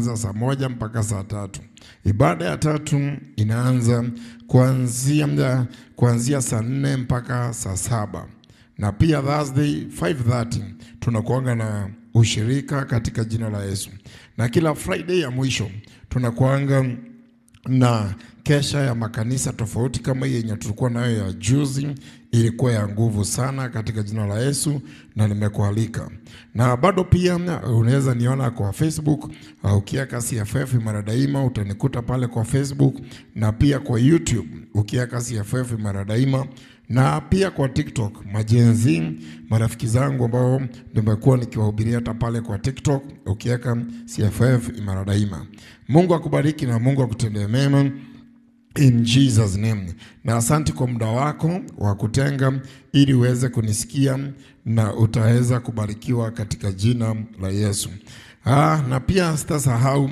inaanza saa 1 mpaka saa 3. Ibada ya tatu inaanza kuanzia saa 4 mpaka saa 7. Na pia Thursday 5:30 tunakuanga na ushirika katika jina la Yesu. Na kila Friday ya mwisho tunakuanga na kesha ya makanisa tofauti kama yenye tulikuwa nayo ya juzi. Ilikuwa ya nguvu sana katika jina la Yesu na nimekualika. Na bado pia unaweza niona kwa Facebook, ukiweka CFF Imara Daima utanikuta pale kwa Facebook, na pia kwa YouTube ukiweka CFF Imara Daima, na pia kwa TikTok. Majenzi marafiki zangu ambao nimekuwa nikiwahubiria hata pale kwa TikTok ukiweka CFF Imara Daima. Mungu akubariki na Mungu akutendee mema. In Jesus name. Na asante kwa muda wako wa kutenga ili uweze kunisikia na utaweza kubarikiwa katika jina la Yesu. Na pia sitasahau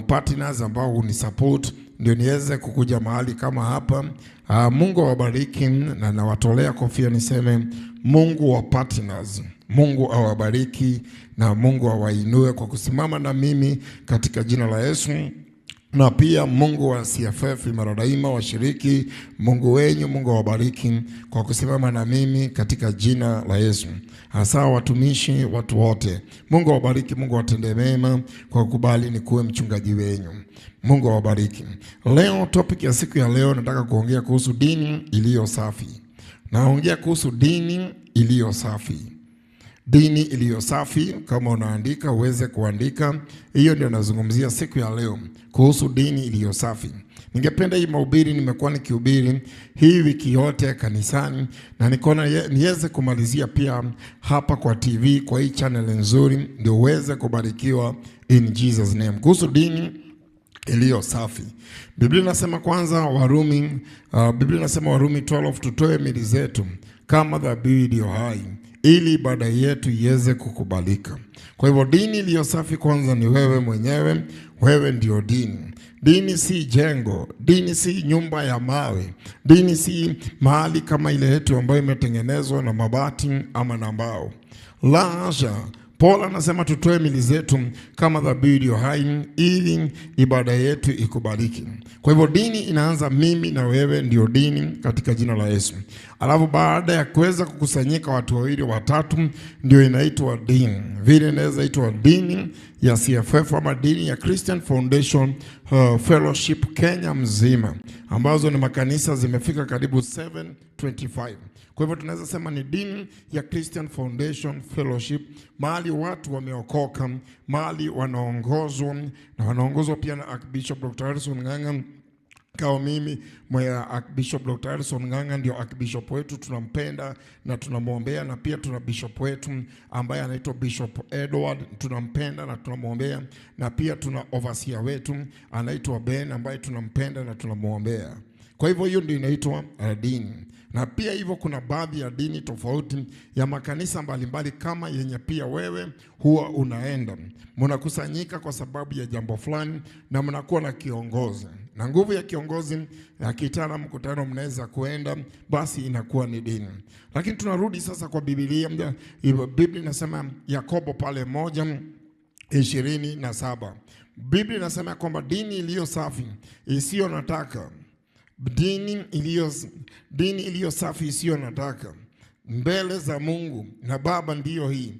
partners ambao unisupport ndio niweze kukuja mahali kama hapa. Mungu awabariki na nawatolea kofia niseme Mungu wa partners. Mungu awabariki na Mungu awainue kwa kusimama na mimi katika jina la Yesu. Na pia Mungu wa CFF Imara Daima washiriki, Mungu wenyu, Mungu awabariki kwa kusimama na mimi katika jina la Yesu. Hasa watumishi, watu wote, Mungu awabariki, Mungu watendee mema kwa kukubali ni kuwe mchungaji wenyu. Mungu awabariki. Leo topic ya siku ya leo nataka kuongea kuhusu dini iliyo safi. Naongea kuhusu dini iliyo safi. Dini iliyo safi. Kama unaandika uweze kuandika. Hiyo ndio nazungumzia siku ya leo kuhusu dini iliyo safi. Ningependa hii mahubiri nimekuwa nikihubiri hii wiki yote kanisani, na nikaona niweze kumalizia pia hapa kwa TV kwa hii channel nzuri ndio uweze kubarikiwa in Jesus name. Kuhusu dini iliyo safi. Biblia inasema kwanza Biblia inasema Warumi 12 tutoe miili zetu kama dhabihu iliyo hai ili ibada yetu iweze kukubalika. Kwa hivyo dini iliyo safi kwanza ni wewe mwenyewe. Wewe ndio dini. Dini si jengo, dini si nyumba ya mawe, dini si mahali kama ile yetu ambayo imetengenezwa na mabati ama na mbao. La hasha. Paul anasema tutoe miili zetu kama dhabihu iliyo hai ili ibada yetu ikubaliki. Kwa hivyo dini inaanza mimi na wewe ndio dini katika jina la Yesu. Alafu baada ya kuweza kukusanyika watu wawili watatu ndio inaitwa dini. Vile inaweza itwa dini ya CFF ama dini ya Christian Foundation Fellowship Kenya mzima, ambazo ni makanisa zimefika karibu 725. Kwa hivyo tunaweza sema ni dini ya Christian Foundation Fellowship, mahali watu wameokoka, mahali wanaongozwa na wanaongozwa pia na Archbishop Dr. Harrison Ng'ang'a. Kwa mimi Archbishop Dr. Harrison Ng'ang'a ndio Archbishop wetu, tunampenda na tunamwombea, na pia tuna bishop wetu ambaye anaitwa Bishop Edward, tunampenda na tunamwombea, na pia tuna overseer wetu anaitwa Ben ambaye tunampenda na tunamwombea. Kwa hivyo hiyo ndio inaitwa dini. Na pia hivyo kuna baadhi ya dini tofauti ya makanisa mbalimbali kama yenye pia wewe huwa unaenda. Mnakusanyika kwa sababu ya jambo fulani na mnakuwa na kiongozi. Na nguvu ya kiongozi akitana mkutano mnaweza kuenda, basi inakuwa ni dini. Lakini tunarudi sasa kwa Biblia. Biblia inasema Yakobo pale 1:27. Biblia inasema kwamba dini iliyo safi isiyo nataka, dini iliyo safi isiyo nataka mbele za Mungu na Baba ndiyo hii: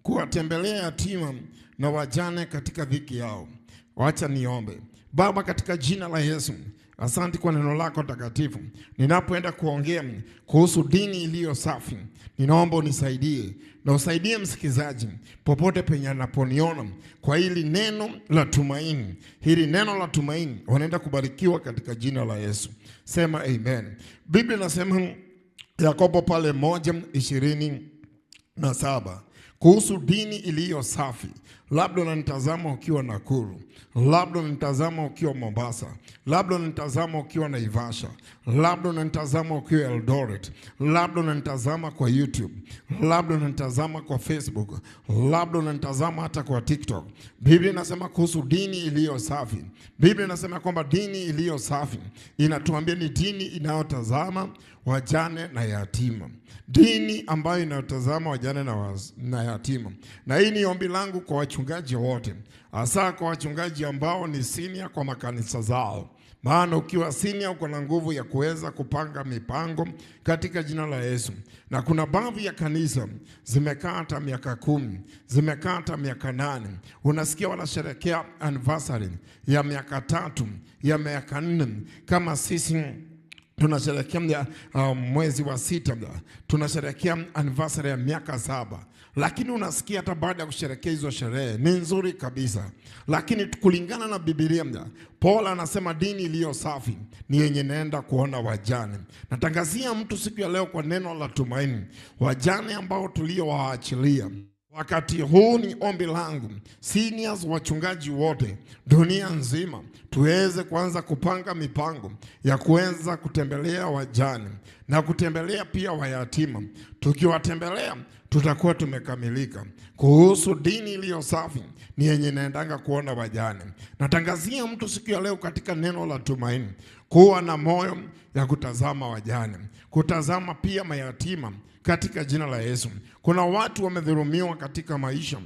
kuwatembelea yatima na wajane katika dhiki yao. Wacha niombe. Baba, katika jina la Yesu, asante kwa neno lako takatifu. Ninapoenda kuongea kuhusu dini iliyo safi, ninaomba unisaidie na usaidie msikizaji popote penye anaponiona kwa hili neno la tumaini. Hili neno la tumaini wanaenda kubarikiwa katika jina la Yesu. Sema amen. Biblia inasema Yakobo pale 1:27 kuhusu dini iliyo safi. Labda unanitazama ukiwa Nakuru, labda unanitazama ukiwa Mombasa, labda unanitazama ukiwa Naivasha, labda unanitazama ukiwa Eldoret, labda unanitazama kwa YouTube, labda unanitazama kwa Facebook, labda unanitazama hata kwa TikTok. Biblia inasema kuhusu dini iliyo safi. Biblia inasema kwamba dini iliyo safi inatuambia ni dini inayotazama wajane na yatima. Dini ambayo inayotazama wajane na yatima. Na hii ni ombi langu kwa wachungaji wote, hasa kwa wachungaji ambao ni senior kwa makanisa zao. Maana ukiwa senior uko na nguvu ya kuweza kupanga mipango katika jina la Yesu. Na kuna baadhi ya kanisa zimekaa hata miaka 10, zimekaa hata miaka 8. Unasikia wanasherehekea anniversary ya miaka 3, ya miaka 4, kama sisi tunasherehekea mwezi wa 6, tunasherehekea anniversary ya miaka 7. Lakini unasikia hata baada ya kusherehekea hizo sherehe ni nzuri kabisa, lakini kulingana na Biblia, Paul anasema dini iliyo safi ni yenye naenda kuona wajane. Natangazia mtu siku ya leo kwa neno la tumaini, wajane ambao tuliowaachilia. Wakati huu ni ombi langu, seniors, wachungaji wote dunia nzima, tuweze kuanza kupanga mipango ya kuweza kutembelea wajane na kutembelea pia wayatima. Tukiwatembelea tutakuwa tumekamilika. Kuhusu dini iliyo safi ni yenye naendanga kuona wajane. Natangazia mtu siku ya leo katika neno la tumaini, kuwa na moyo ya kutazama wajane, kutazama pia mayatima katika jina la Yesu. Kuna watu wamedhulumiwa katika maisha.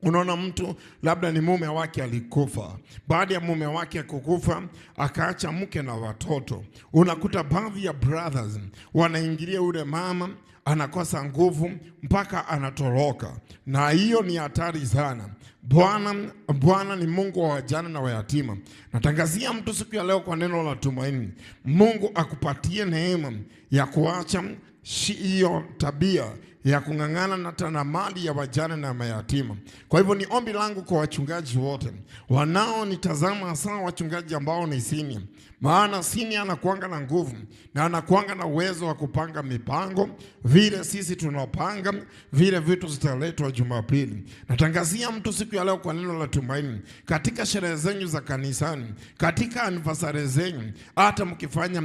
Unaona mtu labda ni mume wake alikufa, baada ya mume wake kukufa akaacha mke na watoto. Unakuta baadhi ya brothers wanaingilia yule mama, anakosa nguvu mpaka anatoroka, na hiyo ni hatari sana. Bwana ni Mungu wa wajane na wayatima. Natangazia mtu siku ya leo kwa neno la tumaini, Mungu akupatie neema ya kuacha hiyo tabia ya kung'ang'ana na mali ya wajane na mayatima. Kwa hivyo ni ombi langu kwa wachungaji wote wanaonitazama, hasa wachungaji ambao ni senior. Maana senior anakuanga na nguvu na anakuanga na uwezo wa kupanga mipango vile sisi tunapanga vile vitu zitaletwa Jumapili. Natangazia mtu siku ya leo kwa neno la tumaini, katika sherehe zenyu za kanisani, katika anniversary zenyu, hata mkifanya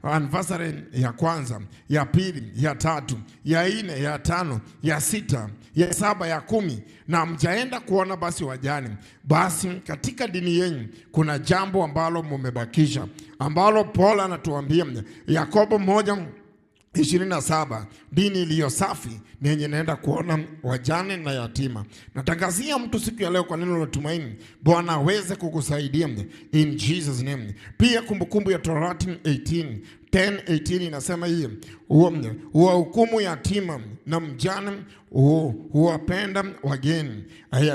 anniversary ya kwanza, ya pili, ya tatu, ya 4, ya 5, ya 6, ya 7, ya 10 na mjaenda kuona basi wajane, basi katika dini yenu kuna jambo ambalo mmebakisha, ambalo Paul anatuambia Yakobo 1:27, dini iliyo safi ni yenye naenda kuona wajane na yatima. Natangazia mtu siku ya leo kwa neno la tumaini, Bwana aweze kukusaidia in Jesus name. Pia Kumbukumbu ya Torati 10:18 inasema hii, huwahukumu yatima na mjane, huwapenda wageni.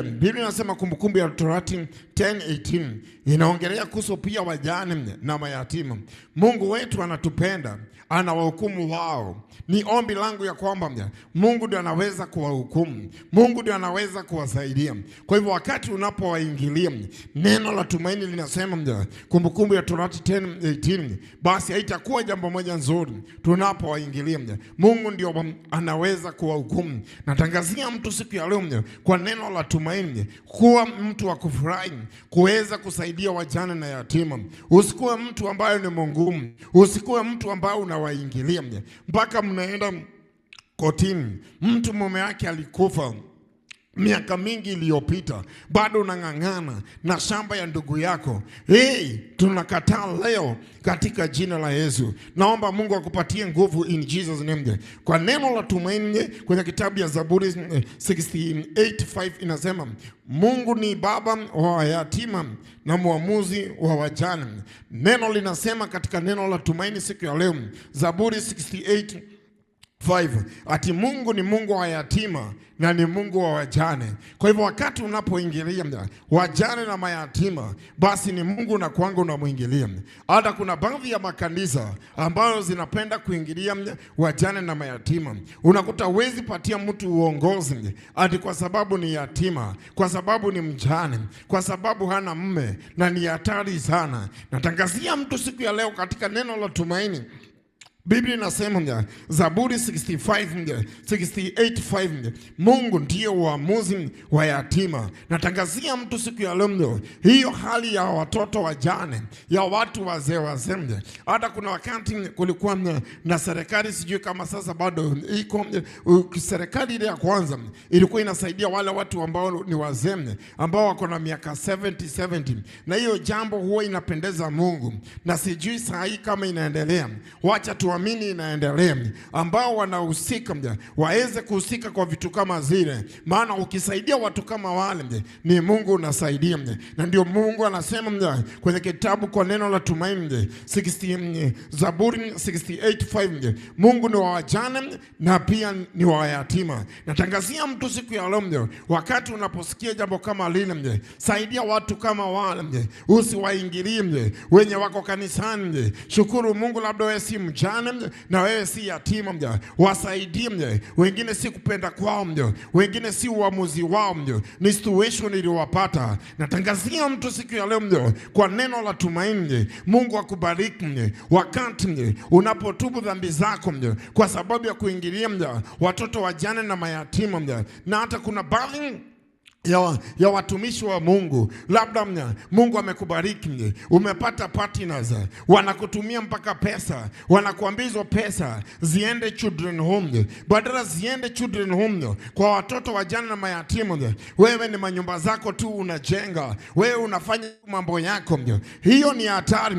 Biblia inasema Kumbukumbu ya Torati 10:18 inaongelea kuhusu pia wajane na mayatima. Mungu wetu anatupenda, anawahukumu wao. Ni ombi langu ya kwamba Mungu ndiye anaweza kuwahukumu, Mungu ndiye anaweza kuwasaidia. Kwa hivyo wakati unapowaingilia, neno la tumaini linasema Kumbukumbu ya Torati 10:18, basi haitakuwa jambo moja nzuri tunapowaingilia. Mungu ndio anaweza kuwahukumu. Natangazia mtu siku ya leo kwa neno la tumaini, kuwa mtu wa kufurahi, kuweza kusaidia wajane na yatima. Usikuwe mtu ambaye ni mngumu, usikuwe mtu ambaye unawaingilia mpaka mnaenda kotini. Mtu mume wake alikufa miaka mingi iliyopita, bado unang'ang'ana na shamba ya ndugu yako. Tunakataa leo katika jina la Yesu. Naomba Mungu akupatie nguvu in Jesus name. Kwa neno la tumaini kwenye kitabu ya Zaburi 68:5 inasema, Mungu ni baba wa yatima na muamuzi wa wajane. Neno linasema katika neno la tumaini siku ya leo, Zaburi 68:5, ati Mungu ni Mungu wa yatima na ni Mungu wa wajane. Kwa hivyo wakati unapoingilia wajane na mayatima, basi ni Mungu na kwangu unamuingilia. Hata kuna baadhi ya makanisa ambayo zinapenda kuingilia wajane na mayatima. Unakuta wezi patia mtu uongozi ati kwa sababu ni yatima, kwa sababu ni mjane, kwa sababu hana mume, na ni hatari sana. Natangazia mtu siku ya leo katika neno la tumaini, Biblia inasema Zaburi 68:5, Mungu ndiye uamuzi wa yatima. Natangazia mtu siku ya leo hiyo hali ya watoto wajane, ya watu wazee. Hata kuna wakati kulikuwa na serikali, sijui kama sasa bado iko, serikali ile ya kwanza ilikuwa inasaidia wale watu ambao ni wazee, ambao wako na miaka 70, na hiyo jambo huwa inapendeza Mungu, na sijui saa hii kama inaendelea. Wacha tu tuamini inaendelea, ambao wanahusika waweze kuhusika kwa vitu kama zile, maana ukisaidia watu kama wale ni Mungu unasaidia. Na ndio Mungu anasema kwenye kitabu kwa neno la tumaini 60 Zaburi 68:5, Mungu ni wa wajane na pia ni wa yatima. Natangazia mtu siku ya leo, wakati unaposikia jambo kama lile, saidia watu kama wale, usiwaingilie wenye wako kanisani. Shukuru Mungu, labda wewe si mjane na wewe si yatima, wasaidie. Wengine si kupenda kwao, wengine si uamuzi wao, ni situation iliwapata. Natangazia mtu siku ya leo kwa neno la tumaini, Mungu akubariki wakati unapotubu dhambi zako kwa sababu ya kuingilia watoto wajane na mayatima. Na hata kuna baadhi ya watumishi wa Mungu, labda Mungu amekubariki, umepata partners, wanakutumia mpaka pesa, wanakuambia hizo pesa ziende children home, badala ziende children home kwa watoto wajane na mayatima. Wewe ni manyumba zako tu unajenga, wewe unafanya mambo yako. Hiyo ni hatari.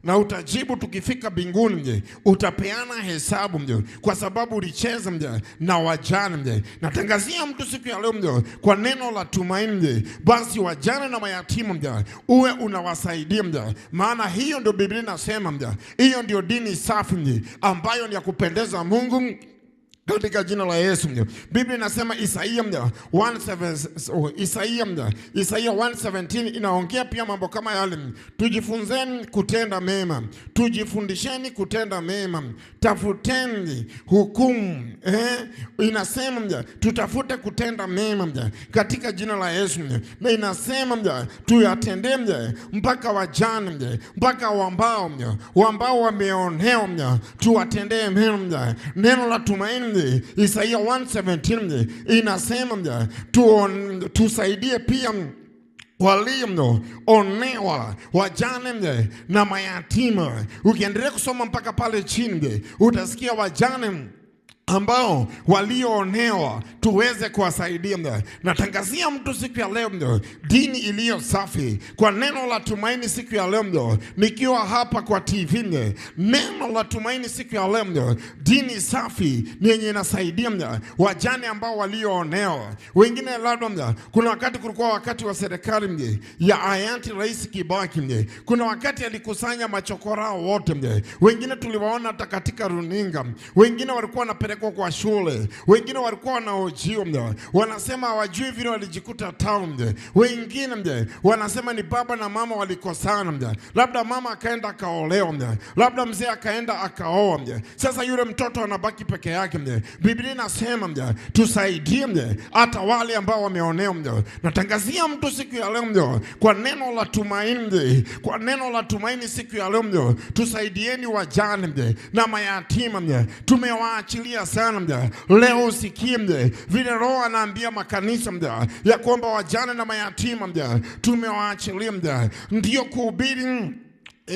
Na utajibu tukifika mbinguni, utapeana hesabu kwa sababu ulicheza na wajane. Natangazia mtu siku ya leo kwa neno la tumaini, basi wajane na mayatima uwe unawasaidia, maana hiyo ndio Biblia inasema, hiyo ndio dini safi ambayo ni ya kupendeza Mungu. Katika jina la Yesu. Biblia inasema Isaia 1:17 inaongea pia mambo kama yale. Tujifunzeni kutenda mema, tujifundisheni kutenda mema, tafuteni hukumu. Inasema tutafute kutenda mema katika jina la Yesu. Na inasema tuyatendee mpaka wajane, mpaka ambao wameonewa, tuwatendee mema. Neno la tumaini Isaia 1:17 inasema tusaidie pia walioonewa, wajane na mayatima. Ukiendelea kusoma mpaka pale chini utasikia wajane ambao walioonewa tuweze kuwasaidia. Natangazia mtu siku ya leo dini iliyo safi kwa neno la tumaini siku ya leo, nikiwa hapa kwa TV. Neno la tumaini siku ya leo, dini safi ni yenye inasaidia wajane ambao walioonewa. Wengine labda kuna wakati, kulikuwa wakati wa serikali ya hayati Rais Kibaki, kuna wakati alikusanya machokora wote. Wengine tuliwaona hata katika runinga, wengine walikuwa wanapeleka kwa shule, wengine walikuwa wanahojiwa, wanasema hawajui vile walijikuta town. Wengine wanasema ni baba na mama walikosana, labda mama akaenda akaolewa, labda mzee akaenda akaoa. Sasa yule mtoto anabaki peke yake. Biblia inasema tusaidie hata wale ambao wameonewa. Natangazia mtu siku ya leo kwa neno la tumaini, kwa neno la tumaini siku ya leo, tusaidieni wajane na mayatima. Tumewaachilia sana. Leo usikie vile Roho anaambia makanisa ya kwamba wajane na mayatima tumewaachilia. Ndio kuhubiri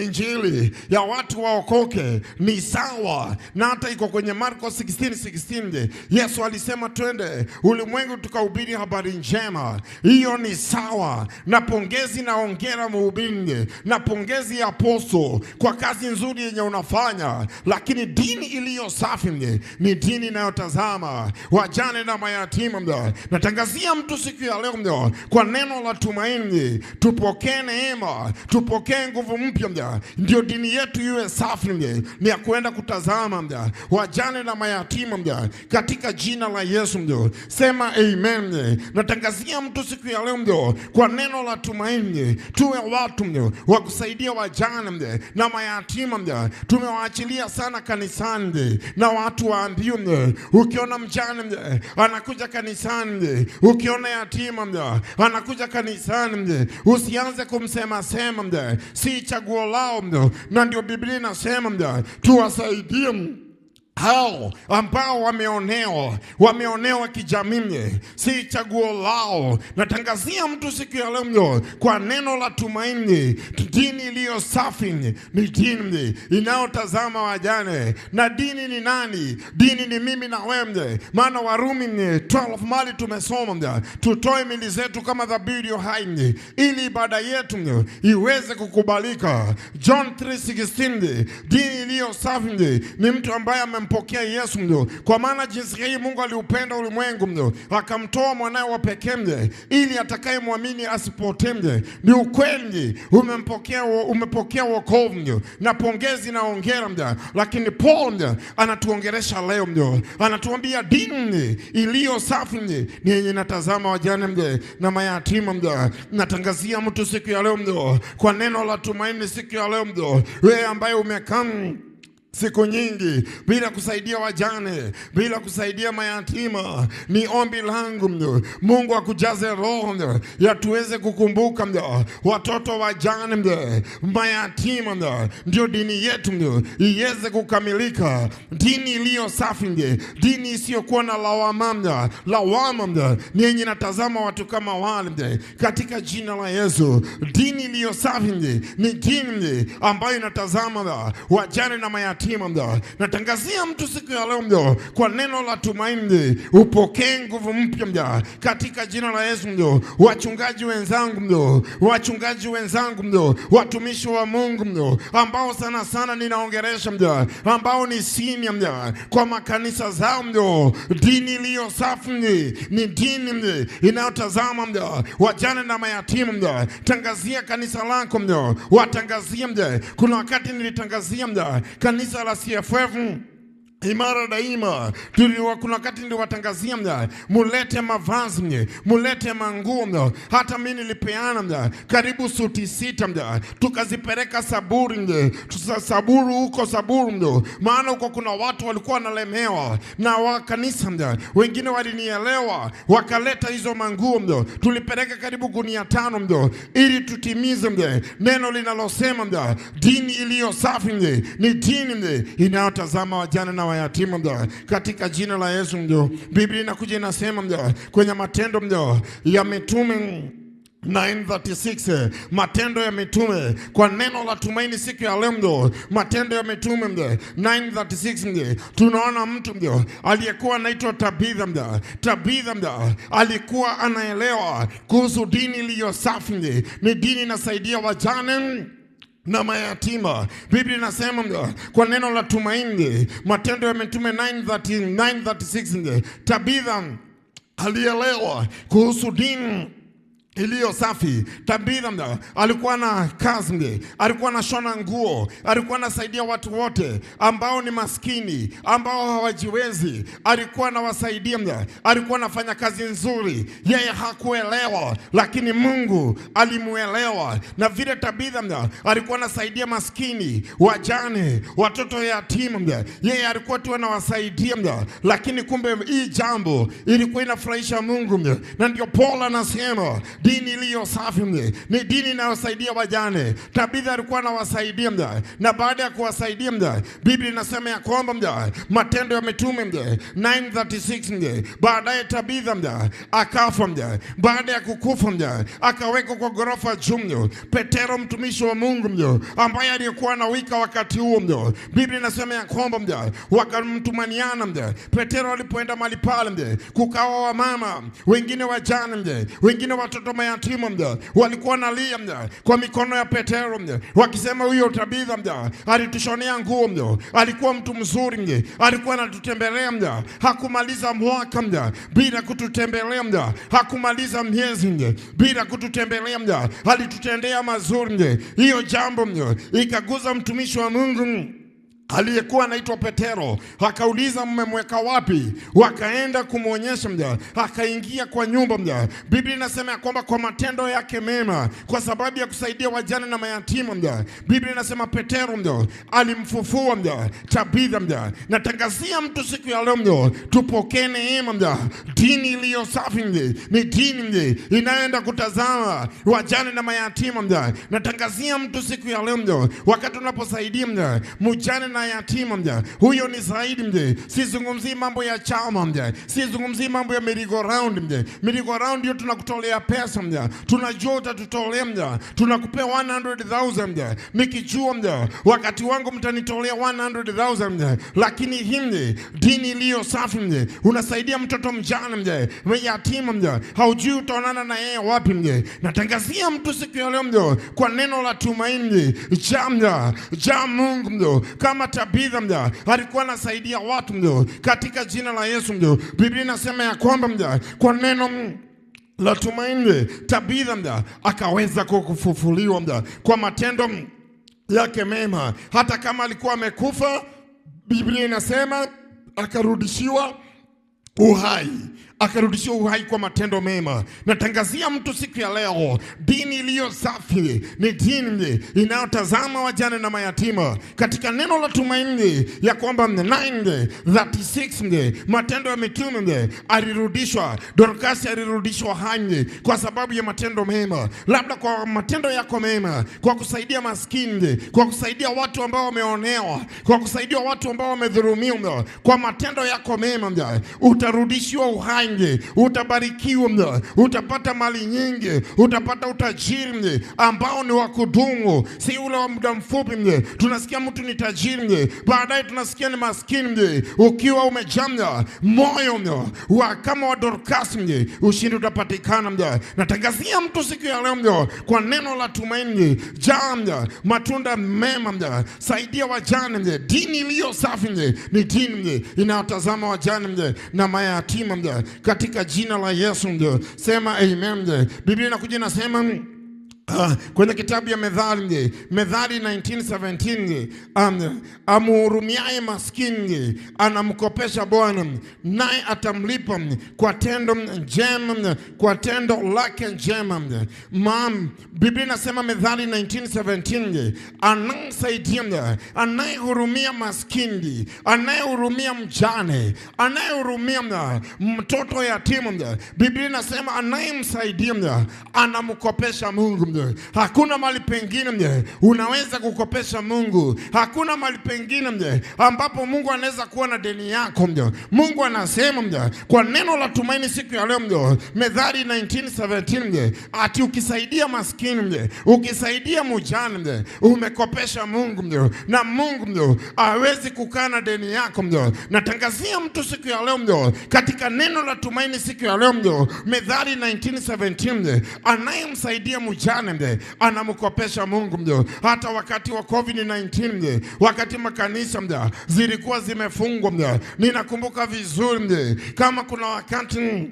Injili ya watu waokoke ni sawa, na hata iko kwenye Marko 16:16. Yesu alisema twende ulimwengu tukahubiri habari njema. Hiyo ni sawa, na pongezi na hongera mhubiri, na pongezi ya apostle kwa kazi nzuri yenye unafanya. Lakini dini iliyo safi ni dini inayotazama wajane na mayatima. Natangazia mtu siku ya leo kwa neno la tumaini, tupokee neema, tupokee nguvu mpya. Ndio dini yetu iwe safi, ni ya kuenda kutazama wajane na mayatima katika jina la Yesu. Sema amen. Natangazia mtu siku ya leo kwa neno la tumaini, tuwe watu wa kusaidia wajane na mayatima. Tumewaachilia sana kanisani, na watu waambiwe, ukiona mjane anakuja kanisani, ukiona yatima anakuja kanisani, usianze kumsema sema, si chaguo lao. Na ndio Biblia inasema tuwasaidie hao ambao wameonewa kijamii, si chaguo lao. Natangazia mtu siku ya leo kwa neno la tumaini. Dini iliyo safi ni dini inayotazama wajane. Na dini ni nani? Dini ni mimi na wewe. Maana Warumi 12 mali tumesoma, tutoe mili zetu kama dhabihu iliyo hai ili ibada yetu iweze kukubalika. John 3:16. Dini iliyo safi ni mtu ambaye amempokea Yesu, kwa maana jinsi hii Mungu aliupenda ulimwengu akamtoa mwanae wa pekee ili atakayemwamini asipotee. Ni ukweli umepokea wokovu na pongezi na hongera. Lakini Paul anatuongeresha leo, anatuambia dini iliyo safi ni yenye natazama wajane na mayatima. Natangazia mtu siku ya leo kwa neno la tumaini siku ya leo, wewe ambaye umekaa siku nyingi bila kusaidia wajane, bila kusaidia mayatima, ni ombi langu Mungu akujaze roho ya tuweze kukumbuka watoto wajane, mayatima. Ndio dini yetu iweze kukamilika. Dini iliyo safi, dini isiyokuwa na lawama ni yenye natazama watu kama wale katika jina la Yesu. Dini iliyo safi ni dini ambayo inatazama wajane na mayatima. Natangazia mtu siku ya leo kwa neno la tumaini, upokee nguvu mpya katika jina la Yesu. Wachungaji wenzangu, watumishi wa Mungu ambao sana sana ninaongeresha, ambao ni senior kwa makanisa zao, dini iliyo safi ni dini inayotazama wajane na mayatima. Tangazia kanisa lako, watangazia. Kuna wakati nilitangazia kanisa la CFF Imara Daima, kuna wakati ndio watangazia mulete mavazi, mulete manguo. Hata mimi nilipeana karibu suti 6 tukazipeleka Saburu huko Saburu, maana huko kuna watu walikuwa wanalemewa na wa kanisa. Wengine walinielewa wakaleta hizo manguo, tulipeleka karibu gunia 5 ili tutimize neno linalosema dini iliyo safi ni dini inayotazama wajane na yatima katika jina la Yesu. Biblia inakuja inasema kwenye Matendo ya Mitume 9:36, Matendo ya Mitume kwa neno la tumaini siku ya leo. Matendo ya Mitume 9:36, tunaona mtu aliyekuwa anaitwa Tabitha alikuwa anaelewa kuhusu dini iliyo safi, ni dini inasaidia wajane na mayatima. Biblia inasema kwa neno la tumaini, Matendo ya Mitume 9:36, Tabitha alielewa kuhusu dini iliyo safi. Tabitha alikuwa na kazi, alikuwa na shona nguo, alikuwa anasaidia watu wote ambao ni maskini, ambao hawajiwezi. Alikuwa anawasaidia, alikuwa anafanya kazi nzuri. Yeye hakuelewa, lakini Mungu alimuelewa. Na vile Tabitha alikuwa anasaidia maskini, wajane, watoto yatima, yeye alikuwa tu anawasaidia, lakini kumbe hii jambo ilikuwa inafurahisha Mungu. Na ndio Paul anasema dini iliyo safi ni dini inayosaidia wajane. Tabitha alikuwa anawasaidia, na baada ya kuwasaidia, Biblia inasema ya kwamba Matendo ya Mitume 9:36, baadaye Tabitha akafa. Baada ya kukufa, akawekwa kwa ghorofa juu. Petero mtumishi wa Mungu ambaye alikuwa na wika wakati huo, Biblia inasema ya kwamba wakamtumaniana. Petero alipoenda mahali pale, kukawa wamama wengine wajane, wengine watoto mayatima, walikuwa nalia kwa mikono ya Petero, wakisema huyo Tabitha alitushonea nguo, alikuwa mtu mzuri, alikuwa anatutembelea, hakumaliza mwaka bila kututembelea, hakumaliza miezi bila kututembelea, alitutendea mazuri. Hiyo jambo ikaguza mtumishi wa Mungu aliyekuwa anaitwa Petero. Akauliza, mmemweka wapi? Wakaenda kumuonyesha, akaingia kwa nyumba. Biblia inasema ya kwamba kwa matendo yake mema, kwa sababu ya kusaidia wajane na mayatima, Biblia inasema Petero alimfufua Tabitha. Natangazia mtu siku ya leo, tupokee neema. Dini iliyo safi ni dini inayoenda kutazama wajane na mayatima. Natangazia mtu siku ya leo, wakati unaposaidia mjane na yatima mja. Huyo ni zaidi mja. Sizungumzi mambo ya chama mja. Sizungumzi mambo ya merry-go round mja. Merry-go round ndio tunakutolea pesa mja. Tunajua utatutolea mja. Tunakupea 100,000 mja. Nikijua mja wakati wangu mtanitolea 100,000 mja. Lakini himje dini iliyo safi mja. Unasaidia mtoto mjane mja. Yatima mja. Haujui utaonana na yeye wapi mja. Natangazia mtu siku ya leo mja kwa neno la tumaini. Ja Mungu mja. Kama Tabitha mja alikuwa anasaidia watu mja katika jina la Yesu mja. Biblia inasema ya kwamba mja kwa neno la tumaini Tabitha mja akaweza kufufuliwa mja kwa matendo yake mema. Hata kama alikuwa amekufa, Biblia inasema akarudishiwa uhai. Akarudishiwa uhai kwa matendo mema. Natangazia mtu siku ya leo, dini iliyo safi ni dini inayotazama wajane na mayatima. Katika neno la tumaini ya kwamba 9:36 Matendo ya Mitume alirudishwa, Dorcas alirudishwa hai kwa sababu ya matendo mema. Labda kwa matendo yako mema, kwa kusaidia maskini, kwa kusaidia watu ambao wameonewa, kwa kusaidia watu ambao wamedhulumiwa, kwa matendo yako mema utarudishiwa uhai. Utabarikiwa, utapata mali nyingi, utapata utajiri ambao ni wa kudumu, si ule wa muda mfupi. Tunasikia mtu ni tajiri, baadaye tunasikia ni maskini. Ukiwa umejamnya moyo kama wa Dorcas, ushindi utapatikana. Natangazia mtu siku ya leo kwa neno la tumaini, jamnya matunda mema, saidia wajane. Dini iliyo safi ni dini inayotazama wajane na mayatima katika jina la Yesu ndio. Sema amen. Biblia inakuja nasema kwenye kitabu ya Methali 19:17 amuhurumiaye maskini anamkopesha Bwana, naye atamlipa kwa tendo njema, kwa tendo lake njema. Biblia inasema Methali 19:17 anamsaidia, anayehurumia maskini, anayehurumia mjane, anayehurumia mtoto yatima. Biblia inasema anayemsaidia anamkopesha Mungu. Hakuna mali pengine unaweza kukopesha Mungu. Hakuna mali pengine ambapo Mungu anaweza kuwa na deni yako. Mungu anasema kwa neno la tumaini siku ya leo, Methali 19:17 ati ukisaidia maskini, ukisaidia mjane, umekopesha Mungu na Mungu hawezi kukaa na deni yako. Natangazia mtu siku ya leo katika neno la tumaini siku ya leo, Methali 19:17 anayemsaidia mjane anamkopesha Mungu. Hata wakati wa COVID-19 wakati makanisa zilikuwa zimefungwa, ninakumbuka vizuri kama kuna wakati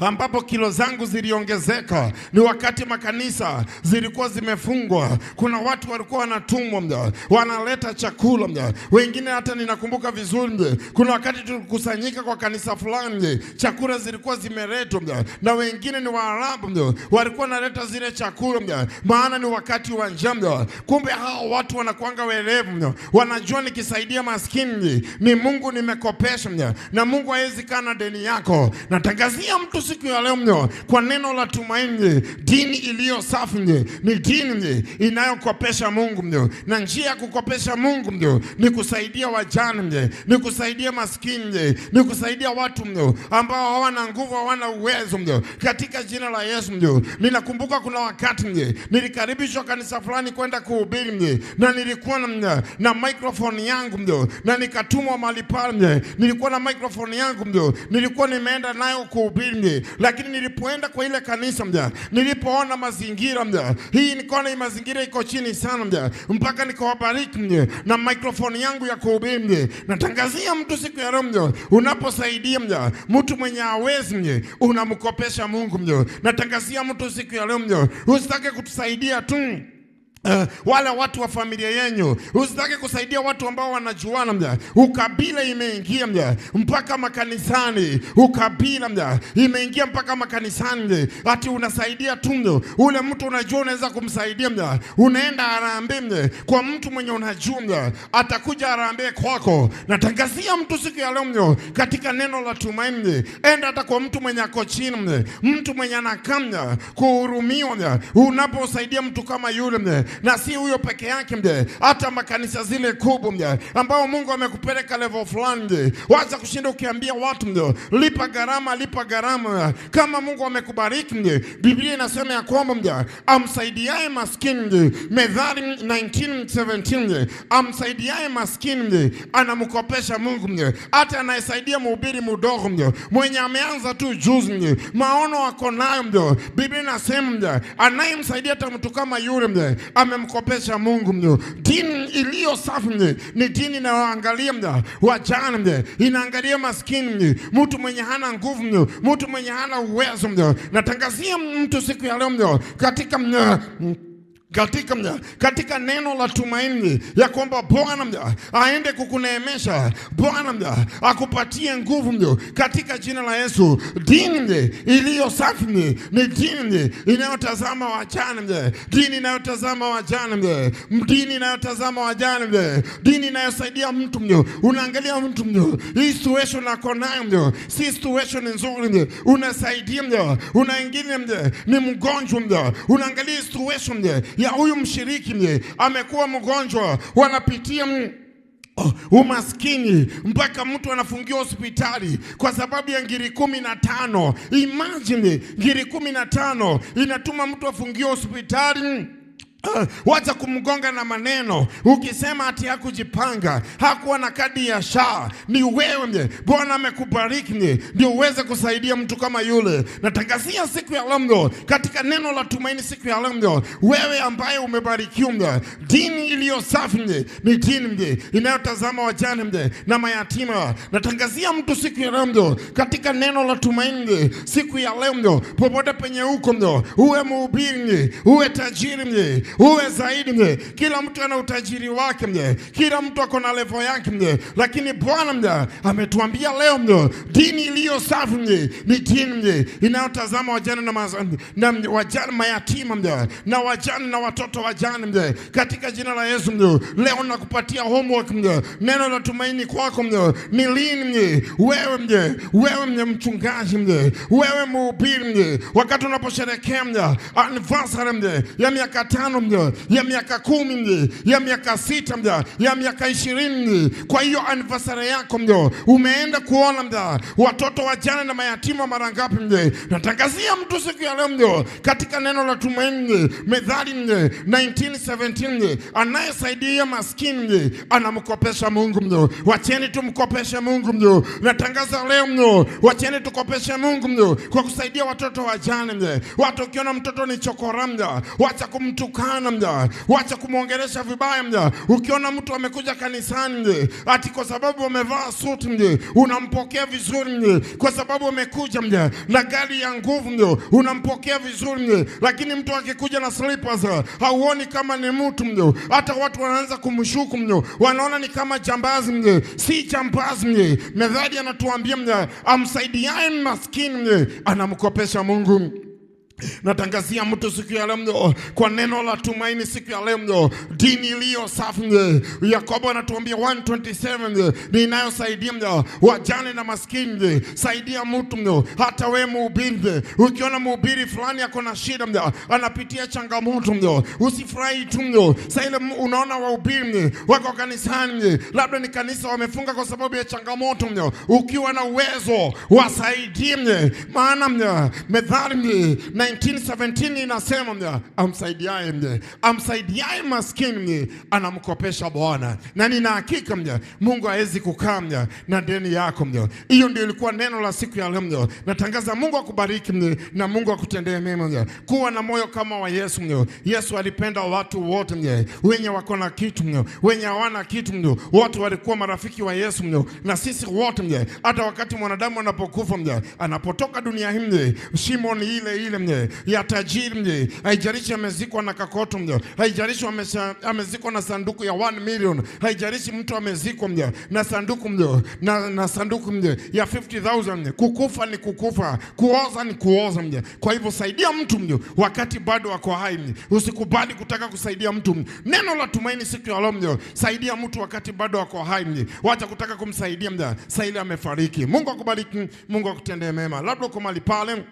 ambapo kilo zangu ziliongezeka ni wakati makanisa zilikuwa zimefungwa. Kuna watu walikuwa wanatumwa wanaleta chakula. Wengine hata ninakumbuka vizuri kuna wakati tulikusanyika kwa kanisa fulani, chakula zilikuwa zimeletwa na wengine ni Waarabu walikuwa wanaleta zile chakula maana ni wakati wa njaa. Kumbe hao watu wanakuanga werevu, wanajua nikisaidia maskini ni Mungu nimekopesha na Mungu hawezi kana deni yako. Natangazia mtu siku ya leo kwa neno la tumaini, dini iliyo safi ni dini inayokopesha Mungu. Na njia ya kukopesha Mungu ni kusaidia wajane, ni kusaidia maskini, ni kusaidia watu ambao hawana nguvu, hawana uwezo katika jina la Yesu. Ninakumbuka kuna wakati nilikaribishwa kanisa fulani kwenda kuhubiri, na nilikuwa na microphone yangu na nikatumwa mahali pale. Nilikuwa na microphone yangu nilikuwa nimeenda nayo kuhubiri, lakini nilipoenda kwa ile kanisa nilipoona mazingira hii, nikaona hii mazingira iko chini sana mpaka nikawabariki na microphone yangu ya kuhubiri. Natangazia mtu siku ya leo, unaposaidia mtu mwenye hawezi unamkopesha Mungu. Natangazia mtu siku ya leo, usitake kutusaidia tu wale watu wa familia yenu, usitake kusaidia watu ambao wanajuana. Ukabila imeingia mpaka makanisani, ukabila imeingia mpaka makanisani. Ati unasaidia tu ule mtu unajua unaweza kumsaidia, unaenda harambee kwa mtu mwenye unajua atakuja harambee kwako. Natangazia mtu siku ya leo katika neno la tumaini, enda hata kwa mtu mwenye ako chini, mtu mwenye anakamnya kuhurumiwa. Unaposaidia mtu kama yule Na si huyo peke yake mje, hata makanisa zile kubwa mje, ambao Mungu amekupeleka level fulani mje, wacha kushinda ukiambia watu mje, lipa gharama. Kama Mungu amekubariki mje, Biblia inasema ya kwamba mje, amsaidiaye maskini mje, Methali 19:17 mje, amsaidiaye maskini mje, anamkopesha Mungu mje. Hata anayesaidia mhubiri mdogo mje, mwenye ameanza tu juzi mje, maono wako nayo mje, Biblia inasema mje, anayemsaidia hata mtu kama yule mje, amemkopesha Mungu mje. Dini iliyo safi mje, ni dini inayoangalia mje wajane mje, inaangalia maskini mje, mtu mwenye hana nguvu mje, mtu mwenye hana uwezo mje. Natangazia mtu siku ya leo mje, katika neno la tumaini ya kwamba Bwana aende kukuneemesha, Bwana akupatie nguvu katika jina la Yesu. Dini iliyo safi ni dini inayotazama wajane, dini inayotazama wajane, dini inayotazama wajane, dini inayosaidia mtu unaangalia mtu hii situation ako nayo si situation nzuri unasaidia unaingine ni mgonjwa unaangalia situation ya huyu mshiriki amekuwa mgonjwa, wanapitia umaskini mpaka mtu anafungiwa hospitali kwa sababu ya ngiri 15. Imagine ngiri 15 inatuma mtu afungiwe hospitali. Wacha kumgonga na maneno ukisema ati hakujipanga, hakuwa na kadi ya SHA. Ni wewe Bwana amekubariki ndio uweze kusaidia mtu kama yule. Natangazia siku ya leo katika neno la tumaini siku ya leo, wewe ambaye umebarikiwa, dini iliyo safi ni dini inayotazama wajane na mayatima. Natangazia mtu siku ya leo katika neno la tumaini siku ya leo, popote penye uko uwe mhubiri, uwe tajiri, uwe zaidi kila mtu ana utajiri wake kila mtu ako na level yake lakini Bwana ametuambia leo dini iliyo safi ni dini inayotazama wajane na wajane mayatima na wajane na watoto wajane katika jina la Yesu. Leo nakupatia homework neno la tumaini kwako ni lini wewe mchungaji wewe mhubiri, wakati unaposherehekea anniversary ya miaka 5 ya miaka 10 ya miaka 6 ya miaka 20, kwa hiyo anniversary yako umeenda kuona watoto wajane na mayatima mara ngapi? Natangazia mtu siku ya leo katika neno la tumaini Methali 19:17 anayesaidia maskini anamkopesha Mungu. Wacheni tumkopeshe Mungu. Natangaza leo wacheni tukopeshe Mungu kwa kusaidia watoto wajane. Watu ukiona mtoto ni chokora wacha kumtukana wacha kumuongelesha vibaya ukiona mtu amekuja kanisani ati kwa sababu amevaa suti unampokea vizuri kwa sababu amekuja na gari ya nguvu unampokea vizuri, lakini mtu akikuja na slippers hauoni kama ni mtu hata watu wanaanza kumshuku wanaona ni kama jambazi si jambazi Methali anatuambia amsaidiaye maskini anamkopesha Mungu. Natangazia mtu siku ya leo kwa neno la tumaini siku ya leo, dini iliyo safi. Yakobo anatuambia 1:27 ninayosaidia wajane na maskini. Saidia mtu hata wewe mhubiri, ukiona mhubiri fulani ako na shida anapitia changamoto usifurahi tu sasa unaona wahubiri wako kanisani, labda ni kanisa wamefunga kwa sababu ya changamoto. Ukiwa na uwezo wasaidie, maana Methali 19:17 inasema amsaidiaye maskini anamkopesha Bwana. Na nina hakika Mungu hawezi kukaa na deni yako. Hiyo ndio ilikuwa neno la siku ya leo. Natangaza Mungu akubariki na Mungu akutendee mema. Kuwa na moyo kama wa Yesu. Yesu alipenda watu wote wenye wako na kitu, wenye hawana kitu, wote walikuwa marafiki wa Yesu. Na sisi wote hata wakati mwanadamu anapokufa anapotoka dunia hii, shimo ni ile ya tajiri haijalishi amezikwa na kakoto haijalishi amezikwa na sanduku ya 1 million, haijalishi mtu amezikwa na sanduku na sanduku ya 50,000. Kukufa ni kukufa, kuoza ni kuoza Kwa hivyo saidia mtu wakati bado wako hai. Usikubali kutaka kusaidia mtu. Neno la tumaini siku ya leo, saidia mtu wakati bado wako hai. Wacha kutaka kumsaidia sasa ile amefariki. Mungu akubariki, Mungu akutendee mema. Labda uko mahali pale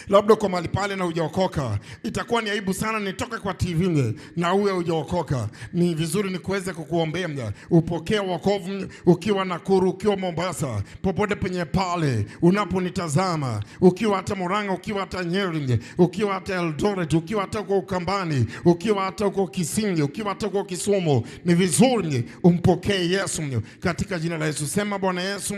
Labda kwa mahali pale na hujaokoka, itakuwa ni aibu sana nitoke kwa TV na uwe hujaokoka. Ni vizuri ni kuweze kukuombea upokee wokovu ukiwa Nakuru, ukiwa Mombasa, popote penye pale unaponitazama, ukiwa hata Murang'a, ukiwa hata Nyeri, ukiwa hata Eldoret, ukiwa hata uko Ukambani, ukiwa hata uko Kisingi, ukiwa hata uko Kisumu, ni vizuri umpokee Yesu katika jina la Yesu. Sema, Bwana Yesu,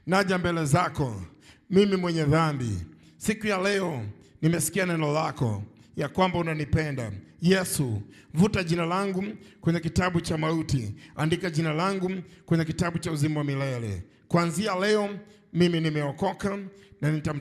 naja mbele zako, mimi mwenye dhambi. Siku ya leo nimesikia neno lako ya kwamba unanipenda. Yesu, vuta jina langu kwenye kitabu cha mauti, andika jina langu kwenye kitabu cha uzima wa milele. Kuanzia leo mimi nimeokoka na nitamtumikia